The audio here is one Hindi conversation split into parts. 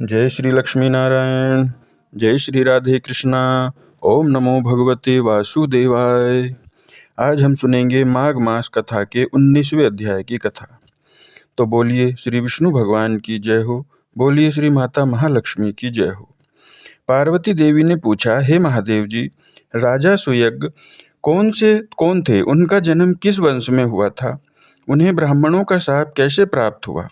जय श्री लक्ष्मी नारायण। जय श्री राधे कृष्णा। ओम नमो भगवते वासुदेवाय। आज हम सुनेंगे माघ मास कथा के 19वें अध्याय की कथा। तो बोलिए श्री विष्णु भगवान की जय हो, बोलिए श्री माता महालक्ष्मी की जय हो। पार्वती देवी ने पूछा, हे महादेव जी, राजा सुयज्ञ कौन थे? उनका जन्म किस वंश में हुआ था? उन्हें ब्राह्मणों का शाप कैसे प्राप्त हुआ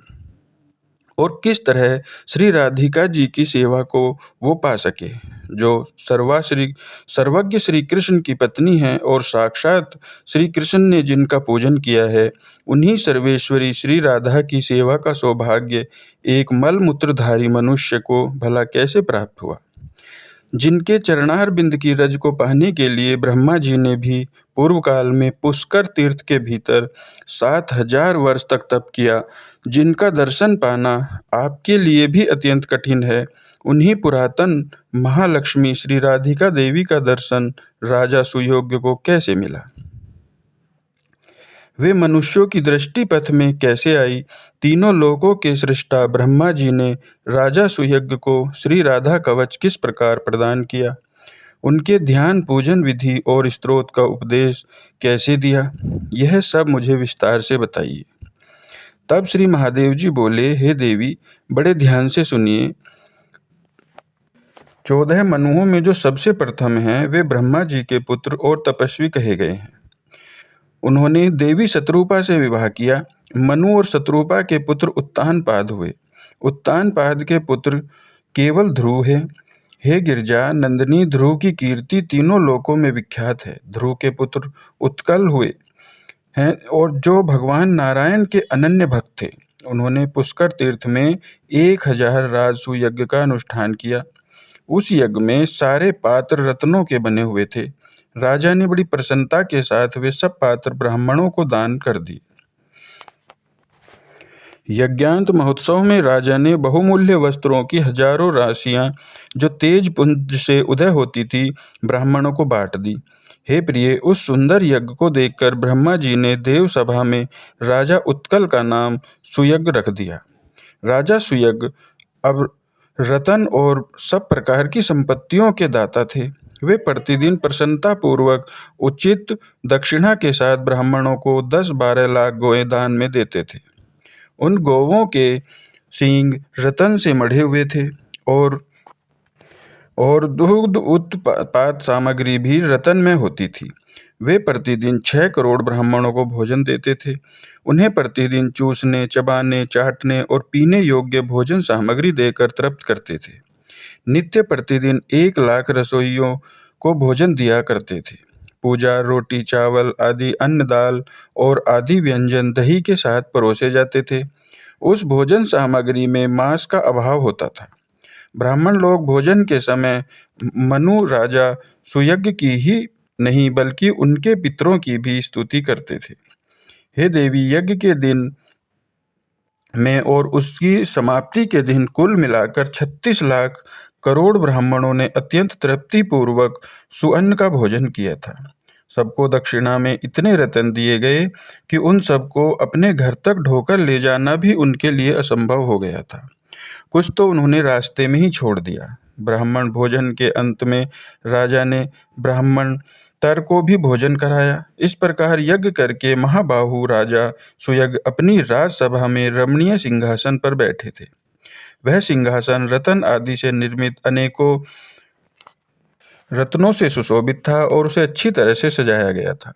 और किस तरह श्री राधिका जी की सेवा को वो पा सके, जो सर्वज्ञ श्री कृष्ण की पत्नी हैं और साक्षात श्री कृष्ण ने जिनका पूजन किया है, उन्हीं सर्वेश्वरी श्री राधा की सेवा का सौभाग्य एक मलमूत्रधारी मनुष्य को भला कैसे प्राप्त हुआ? जिनके चरणार बिंद की रज को पाने के लिए ब्रह्मा जी ने भी पूर्व काल में पुष्कर तीर्थ के भीतर 7,000 वर्ष तक तप किया, जिनका दर्शन पाना आपके लिए भी अत्यंत कठिन है, उन्हीं पुरातन महालक्ष्मी श्री राधिका देवी का दर्शन राजा सुयोग्य को कैसे मिला? वे मनुष्यों की दृष्टि पथ में कैसे आई? तीनों लोकों के सृष्टा ब्रह्मा जी ने राजा सुयज्ञ को श्री राधा कवच किस प्रकार प्रदान किया? उनके ध्यान पूजन विधि और स्तोत्र का उपदेश कैसे दिया? यह सब मुझे विस्तार से बताइए। तब श्री महादेव जी बोले, हे देवी, बड़े ध्यान से सुनिए। 14 मनुओं में जो सबसे प्रथम हैं, वे ब्रह्मा जी के पुत्र और तपस्वी कहे गए हैं। उन्होंने देवी शत्रुपा से विवाह किया। मनु और शत्रुपा के पुत्र उत्तानपाद हुए। उत्तानपाद के पुत्र केवल ध्रुव है। हे गिरजा नंदिनी, ध्रुव की कीर्ति तीनों लोकों में विख्यात है। ध्रुव के पुत्र उत्कल हुए हैं और जो भगवान नारायण के अनन्य भक्त थे। उन्होंने पुष्कर तीर्थ में 1000 राजसूय यज्ञ का अनुष्ठान किया। उस यज्ञ में सारे पात्र रत्नों के बने हुए थे। राजा ने बड़ी प्रसन्नता के साथ वे सब पात्र ब्राह्मणों को दान कर दिए। यज्ञांत महोत्सव में राजा ने बहुमूल्य वस्त्रों की हजारों राशियां, जो तेज पुंज से उदय होती थी, ब्राह्मणों को बांट दी। हे प्रिय, उस सुंदर यज्ञ को देखकर ब्रह्मा जी ने देव सभा में राजा उत्कल का नाम सुयज्ञ रख दिया। राजा सुयज्ञ अब रतन और सब प्रकार की संपत्तियों के दाता थे। वे प्रतिदिन प्रसन्नता पूर्वक उचित दक्षिणा के साथ ब्राह्मणों को 10-12 लाख गौएं दान में देते थे। उन गौवों के सींग रतन से मढ़े हुए थे और दुग्ध उत्पाद सामग्री भी रतन में होती थी। वे प्रतिदिन 6 करोड़ ब्राह्मणों को भोजन देते थे। उन्हें प्रतिदिन चूसने, चबाने, चाटने और पीने योग्य भोजन सामग्री देकर तृप्त करते थे। नित्य प्रतिदिन 1 लाख रसोइयों को भोजन दिया करते थे। पूजा, रोटी, चावल आदि अन्न, दाल और आदि व्यंजन दही के साथ परोसे जाते थे। उस भोजन सामग्री में मांस का अभाव होता था। ब्राह्मण लोग भोजन के समय मनु राजा सुयज्ञ की ही नहीं बल्कि उनके पितरों की भी स्तुति करते थे। हे देवी, यज्ञ के दिन में और उसकी समाप्ति के दिन कुल मिलाकर 36 लाख करोड़ ब्राह्मणों ने अत्यंत तृप्ति पूर्वक सुअन्न का भोजन किया था। सबको दक्षिणा में इतने रत्न दिए गए कि उन सबको अपने घर तक ढोकर ले जाना भी उनके लिए असंभव हो गया था। कुछ तो उन्होंने रास्ते में ही छोड़ दिया। ब्राह्मण भोजन के अंत में राजा ने ब्राह्मण तर को भी भोजन कराया। इस प्रकार यज्ञ करके महाबाहु राजा सुयज्ञ अपनी राजसभा में रमणीय सिंहासन पर बैठे थे। वह सिंहासन रतन आदि से निर्मित अनेकों रत्नों से सुशोभित था और उसे अच्छी तरह से सजाया गया था।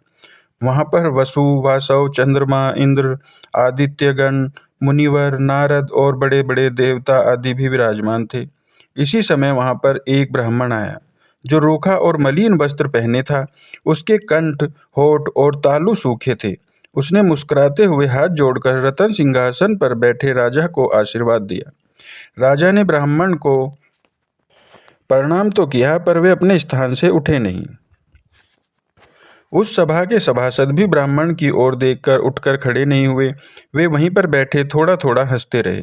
वहां पर वसु, वासव, चंद्रमा, इंद्र, आदित्यगण, मुनिवर, नारद और बड़े बड़े देवता आदि भी विराजमान थे। इसी समय वहां पर एक ब्राह्मण आया, जो रूखा और मलिन वस्त्र पहने था। उसके कंठ, होठ और तालू सूखे थे। उसने मुस्कुराते हुए हाथ जोड़कर रतन सिंहासन पर बैठे राजा को आशीर्वाद दिया। राजा ने ब्राह्मण को प्रणाम तो किया, पर वे अपने स्थान से उठे नहीं। उस सभा के सभासद भी ब्राह्मण की ओर देखकर उठकर खड़े नहीं हुए। वे वहीं पर बैठे थोड़ा थोड़ा हंसते रहे।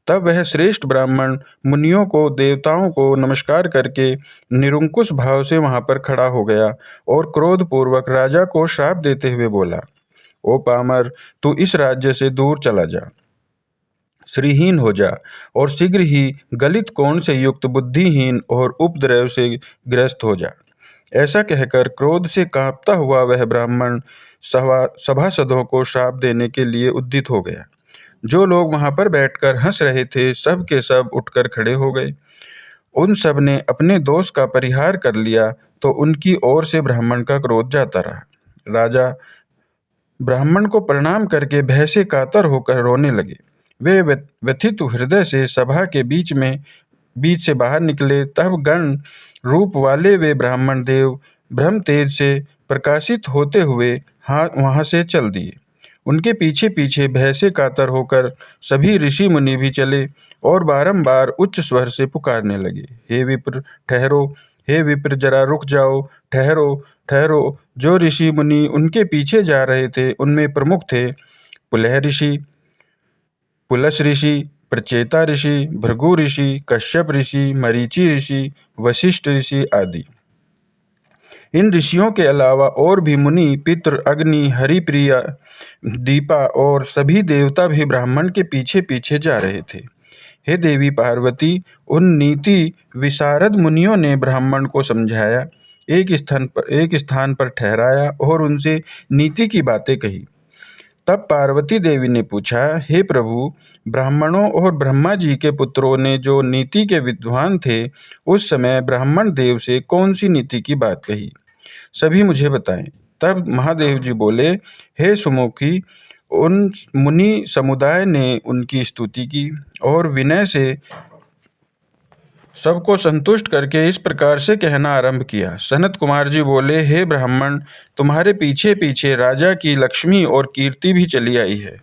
तब वह श्रेष्ठ ब्राह्मण मुनियों को, देवताओं को नमस्कार करके निरंकुश भाव से वहां पर खड़ा हो गया और क्रोधपूर्वक राजा को श्राप देते हुए बोला, ओ पामर, तू इस राज्य से दूर चला जा। श्रीहीन हो जा और शीघ्र ही गलित कोण से युक्त बुद्धिहीन और उपद्रव से ग्रस्त हो जा। ऐसा कहकर क्रोध से कांपता हुआ वह ब्राह्मण सभासदों को श्राप देने के लिए उद्यत हो गया। जो लोग वहां पर बैठकर हंस रहे थे सब के सब उठकर खड़े हो गए। उन सब ने अपने दोष का परिहार कर लिया तो उनकी ओर से ब्राह्मण का क्रोध जाता रहा। राजा ब्राह्मण को प्रणाम करके भय से कातर होकर रोने लगे। वे व्यथित हृदय से सभा के बीच से बाहर निकले। तब गण रूप वाले वे ब्राह्मण देव ब्रह्म तेज से प्रकाशित होते हुए वहां से चल दिए। उनके पीछे पीछे भय से कातर होकर सभी ऋषि मुनि भी चले और बारंबार उच्च स्वर से पुकारने लगे, हे विप्र ठहरो, हे विप्र जरा रुक जाओ, ठहरो ठहरो। जो ऋषि मुनि उनके पीछे जा रहे थे उनमें प्रमुख थे पुलह ऋषि, पुलस ऋषि, प्रचेता ऋषि, भृगु ऋषि, कश्यप ऋषि, मरीचि ऋषि, वशिष्ठ ऋषि आदि। इन ऋषियों के अलावा और भी मुनि, पितृ, अग्नि, हरिप्रिया, दीपा और सभी देवता भी ब्राह्मण के पीछे पीछे जा रहे थे। हे देवी पार्वती, उन नीति विशारद मुनियों ने ब्राह्मण को समझाया, एक स्थान पर ठहराया और उनसे नीति की बातें कही। तब पार्वती देवी ने पूछा, हे प्रभु, ब्राह्मणों और ब्रह्मा जी के पुत्रों ने जो नीति के विद्वान थे उस समय ब्राह्मण देव से कौन सी नीति की बात कही, सभी मुझे बताएं। तब महादेव जी बोले, हे सुमुखी, उन मुनि समुदाय ने उनकी स्तुति की और विनय से सबको संतुष्ट करके इस प्रकार से कहना आरंभ किया। सनत कुमार जी बोले, हे ब्राह्मण, तुम्हारे पीछे पीछे राजा की लक्ष्मी और कीर्ति भी चली आई है।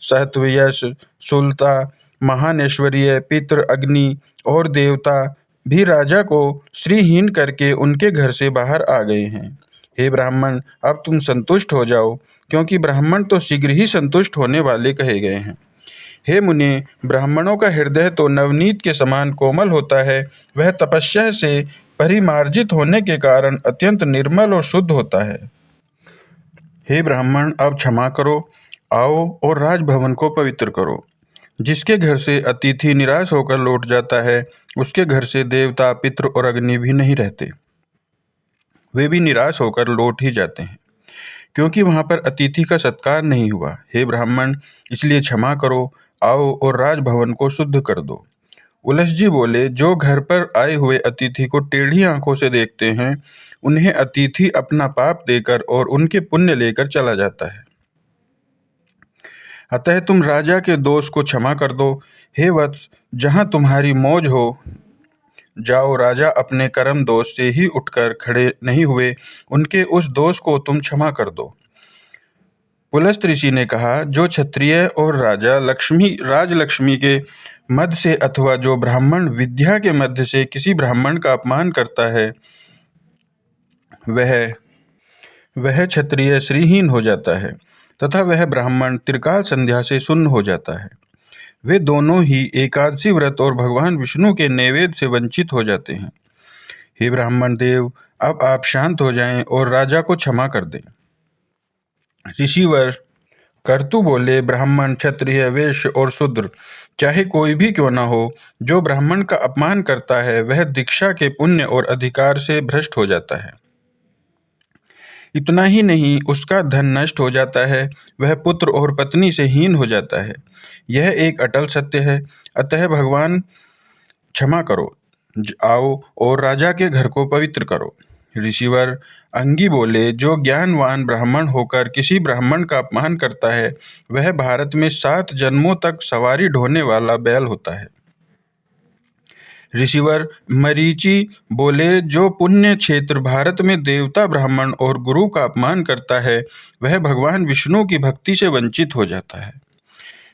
सहत्व, यश, सुलता, महान ऐश्वर्य, पितृ, अग्नि और देवता भी राजा को श्रीहीन करके उनके घर से बाहर आ गए हैं। हे ब्राह्मण, अब तुम संतुष्ट हो जाओ, क्योंकि ब्राह्मण तो शीघ्र ही संतुष्ट होने वाले कहे गए हैं। हे मुनि, ब्राह्मणों का हृदय तो नवनीत के समान कोमल होता है। वह तपस्या से परिमार्जित होने के कारण अत्यंत निर्मल और शुद्ध होता है। हे ब्राह्मण, अब क्षमा करो, आओ और राजभवन को पवित्र करो। जिसके घर से अतिथि निराश होकर लौट जाता है उसके घर से देवता, पितृ और अग्नि भी नहीं रहते। वे भी निराश होकर लौट ही जाते हैं, क्योंकि वहां पर अतिथि का सत्कार नहीं हुआ। हे ब्राह्मण, इसलिए क्षमा करो, आओ और राजभवन को शुद्ध कर दो। उलस जी बोले, जो घर पर आए हुए अतिथि को टेढ़ी आंखों से देखते हैं उन्हें अतिथि अपना पाप देकर और उनके पुण्य लेकर चला जाता है। अतः तुम राजा के दोष को क्षमा कर दो। हे वत्स, जहाँ तुम्हारी मौज हो जाओ। राजा अपने कर्म दोष से ही उठकर खड़े नहीं हुए, उनके उस दोष को तुम क्षमा कर दो। पुलस्त ऋषि ने कहा, जो क्षत्रिय और राजलक्ष्मी के मध्य से अथवा जो ब्राह्मण विद्या के मध्य से किसी ब्राह्मण का अपमान करता है वह क्षत्रिय श्रीहीन हो जाता है तथा वह ब्राह्मण त्रिकाल संध्या से शून्य हो जाता है। वे दोनों ही एकादशी व्रत और भगवान विष्णु के नैवेद्य से वंचित हो जाते हैं। हे ब्राह्मण देव, अब आप शांत हो जाएं और राजा को क्षमा कर दें। ऋषिवर कर्तु बोले, ब्राह्मण, क्षत्रिय, वैश्य और शूद्र चाहे कोई भी क्यों न हो, जो ब्राह्मण का अपमान करता है वह दीक्षा के पुण्य और अधिकार से भ्रष्ट हो जाता है। इतना ही नहीं, उसका धन नष्ट हो जाता है, वह पुत्र और पत्नी से हीन हो जाता है। यह एक अटल सत्य है। अतः भगवान क्षमा करो, आओ और राजा के घर को पवित्र करो। ऋषिवर अंगी बोले, जो ज्ञानवान ब्राह्मण होकर किसी ब्राह्मण का अपमान करता है वह भारत में 7 जन्मों तक सवारी ढोने वाला बैल होता है। ऋषिवर मरीचि बोले, जो पुण्य क्षेत्र भारत में देवता, ब्राह्मण और गुरु का अपमान करता है वह भगवान विष्णु की भक्ति से वंचित हो जाता है।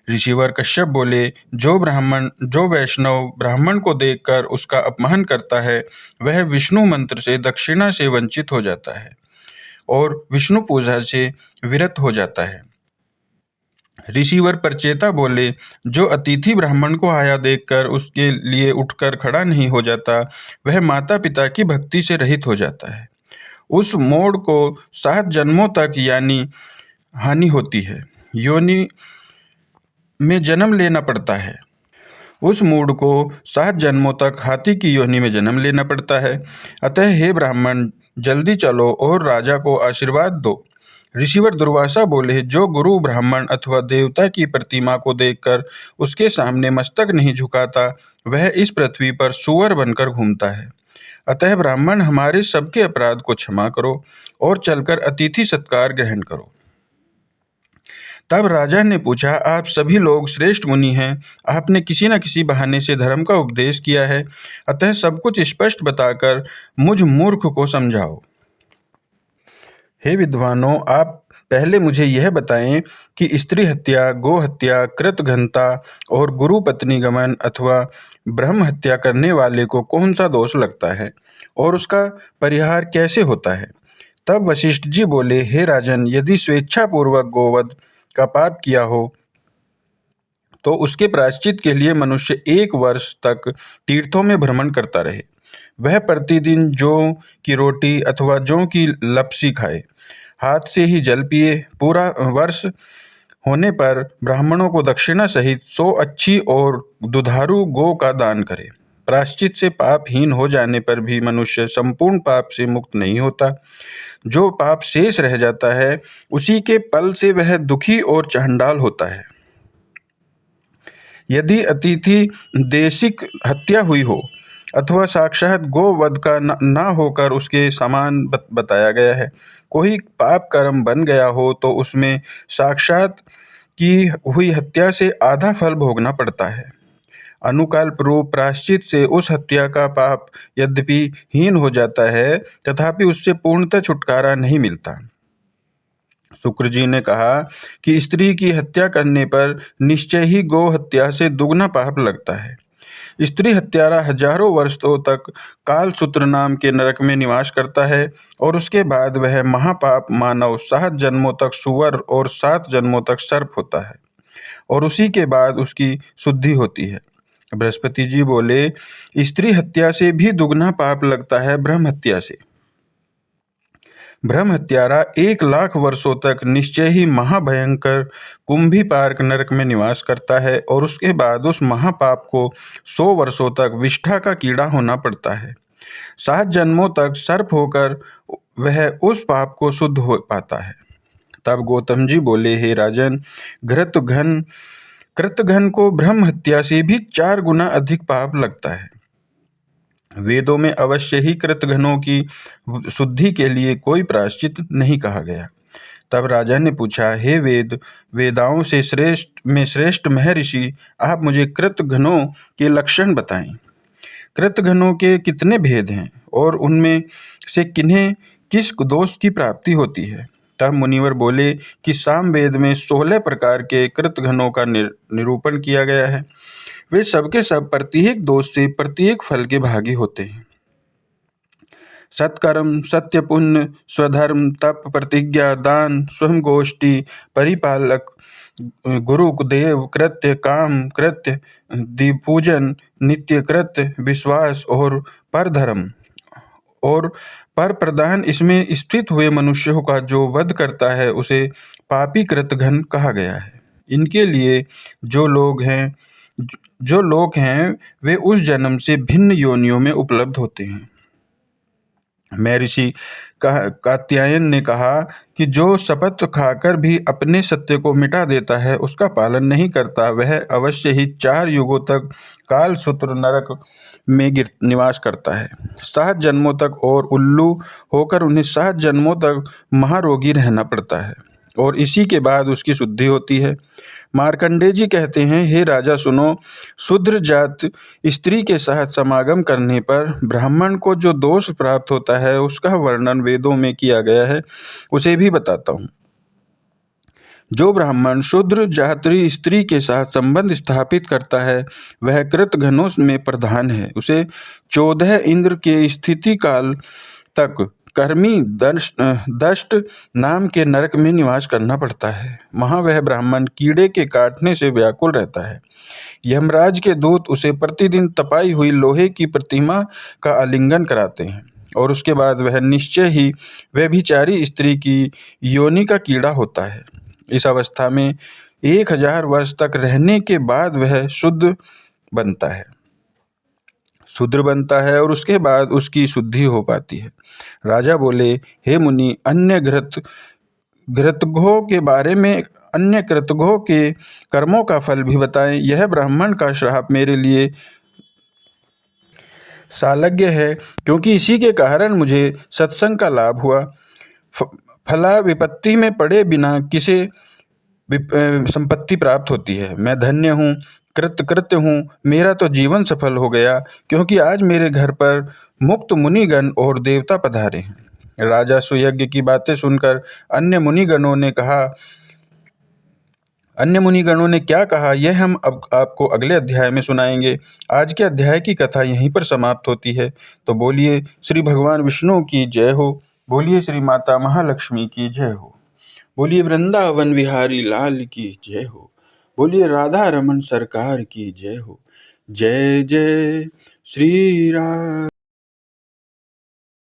ऋषिवर कश्यप बोले, जो वैष्णव ब्राह्मण को देखकर उसका अपमान करता है वह विष्णु मंत्र से दक्षिणा से वंचित हो जाता है और विष्णु पूजा से विरत हो जाता है। ऋषिवर प्रचेता बोले, जो अतिथि ब्राह्मण को आया देखकर उसके लिए उठकर खड़ा नहीं हो जाता वह माता पिता की भक्ति से रहित हो जाता है। उस मोड़ को 7 जन्मों तक यानी हानि होती है। योनि में जन्म लेना पड़ता है। उस मूढ़ को 7 जन्मों तक हाथी की योनि में जन्म लेना पड़ता है। अतः हे ब्राह्मण, जल्दी चलो और राजा को आशीर्वाद दो। ऋषिवर दुर्वासा बोले, जो गुरु ब्राह्मण अथवा देवता की प्रतिमा को देखकर उसके सामने मस्तक नहीं झुकाता, वह इस पृथ्वी पर सूअर बनकर घूमता है। अतः ब्राह्मण, हमारे सबके अपराध को क्षमा करो और चलकर अतिथि सत्कार ग्रहण करो। तब राजा ने पूछा, आप सभी लोग श्रेष्ठ मुनि हैं, आपने किसी न किसी बहाने से धर्म का उपदेश किया है, अतः सब कुछ स्पष्ट बताकर मुझ मूर्ख को समझाओ। हे विद्वानों, आप पहले मुझे यह बताएं कि स्त्री हत्या, गो हत्या, कृतघ्नता और गुरु पत्नी गमन अथवा ब्रह्म हत्या करने वाले को कौन सा दोष लगता है और उसका परिहार कैसे होता है। तब वशिष्ठ जी बोले, हे राजन, यदि स्वेच्छापूर्वक गोवध का पाप किया हो तो उसके प्रायश्चित के लिए मनुष्य 1 वर्ष तक तीर्थों में भ्रमण करता रहे। वह प्रतिदिन जौ की रोटी अथवा जौ की लपसी खाए, हाथ से ही जल पिए। पूरा वर्ष होने पर ब्राह्मणों को दक्षिणा सहित 100 अच्छी और दुधारू गो का दान करे। प्रायश्चित से पापहीन हो जाने पर भी मनुष्य संपूर्ण पाप से मुक्त नहीं होता। जो पाप शेष रह जाता है, उसी के पल से वह दुखी और चंडाल होता है। यदि अतिथि देशिक हत्या हुई हो अथवा साक्षात गोवध का न होकर उसके समान बताया गया है, कोई पाप कर्म बन गया हो तो उसमें साक्षात की हुई हत्या से आधा फल भोगना पड़ता है। अनुकल्प रूप प्रायश्चित से उस हत्या का पाप यद्यपि हीन हो जाता है, तथापि उससे पूर्णतः छुटकारा नहीं मिलता। शुक्र जी ने कहा कि स्त्री की हत्या करने पर निश्चय ही गो हत्या से दुगना पाप लगता है। स्त्री हत्यारा हजारों वर्षों तक कालसूत्र नाम के नरक में निवास करता है और उसके बाद वह महापाप मानव 7 जन्मों तक सुअर और 7 जन्मों तक सर्प होता है और उसी के बाद उसकी शुद्धि होती है। बृहस्पति जी बोले, स्त्री हत्या से भी दुगना पाप लगता है ब्रह्म हत्या से। ब्रह्म हत्यारा 1 लाख वर्षों तक निश्चय ही महाभयंकर कुंभी पार्क नरक में निवास करता है और उसके बाद उस महापाप को 100 वर्षों तक विष्ठा का कीड़ा होना पड़ता है। 7 जन्मों तक सर्प होकर वह उस पाप को शुद्ध हो पाता है। तब गौतम जी बोले, हे राजन, कृतघ्न को ब्रह्म हत्या से भी 4 गुना अधिक पाप लगता है। वेदों में अवश्य ही कृतघ्नों की शुद्धि के लिए कोई प्रायश्चित नहीं कहा गया। तब राजा ने पूछा, हे वेदाओं से श्रेष्ठ महर्षि, आप मुझे कृतघ्नों के लक्षण बताएं। कृतघ्नों के कितने भेद हैं और उनमें से किन्हें किस दोष की प्राप्ति होती है। तब मुनिवर बोले कि सामवेद में 16 प्रकार के कृतघ्नों का निरूपण किया गया है। वे सबके सब प्रत्येक दोष से प्रत्येक फल के भागी होते हैं। सत्कर्म, सत्य, पुण्य, स्वधर्म, तप, प्रतिज्ञा, दान, स्वयं गोष्ठी, परिपालक, गुरु देव कृत्य, काम कृत्य, दीपूजन, नित्य कृत्य, विश्वास और परधर्म और पर प्रदान, इसमें स्थित हुए मनुष्यों का जो वध करता है उसे पापी कृतघ्न कहा गया है। इनके लिए जो लोग हैं वे उस जन्म से भिन्न योनियों में उपलब्ध होते हैं। महर्षि कात्यायन ने कहा कि जो शपथ खाकर भी अपने सत्य को मिटा देता है, उसका पालन नहीं करता, वह अवश्य ही 4 युगों तक कालसूत्र नरक में निवास करता है। 7 जन्मों तक और उल्लू होकर उन्हें 7 जन्मों तक महारोगी रहना पड़ता है और इसी के बाद उसकी शुद्धि होती है। मार्कंडेय जी कहते हैं, हे राजा सुनो, शूद्र जात स्त्री के साथ समागम करने पर ब्राह्मण को जो दोष प्राप्त होता है उसका वर्णन वेदों में किया गया है, उसे भी बताता हूँ। जो ब्राह्मण शूद्र जात्री स्त्री के साथ संबंध स्थापित करता है वह कृतघ्नों में प्रधान है। उसे 14 इंद्र के स्थिति काल तक कर्मी दष्ट नाम के नरक में निवास करना पड़ता है। वहाँ वह ब्राह्मण कीड़े के काटने से व्याकुल रहता है। यमराज के दूत उसे प्रतिदिन तपाई हुई लोहे की प्रतिमा का आलिंगन कराते हैं और उसके बाद वह निश्चय ही व्यभिचारी स्त्री की योनि का कीड़ा होता है। इस अवस्था में 1000 वर्ष तक रहने के बाद वह शूद्र बनता है और उसके बाद उसकी शुद्धि हो पाती है। राजा बोले, हे मुनि, अन्य कृतघ्नों के कर्मों का फल भी बताएं। यह ब्राह्मण का श्राप मेरे लिए सालज्ञ है, क्योंकि इसी के कारण मुझे सत्संग का लाभ हुआ। फला विपत्ति में पड़े बिना किसे संपत्ति प्राप्त होती है। मैं धन्य हूँ, कृत्य हूँ, मेरा तो जीवन सफल हो गया, क्योंकि आज मेरे घर पर मुक्त मुनिगण और देवता पधारे हैं। राजा सुयज्ञ की बातें सुनकर अन्य मुनिगणों ने क्या कहा, यह हम अब आपको अगले अध्याय में सुनाएंगे। आज के अध्याय की कथा यहीं पर समाप्त होती है। तो बोलिए श्री भगवान विष्णु की जय हो, बोलिए श्री माता महालक्ष्मी की जय हो, बोलिए वृंदावन विहारी लाल की जय हो, बोलिए राधा रमन सरकार की जय हो। जय जय श्री राम।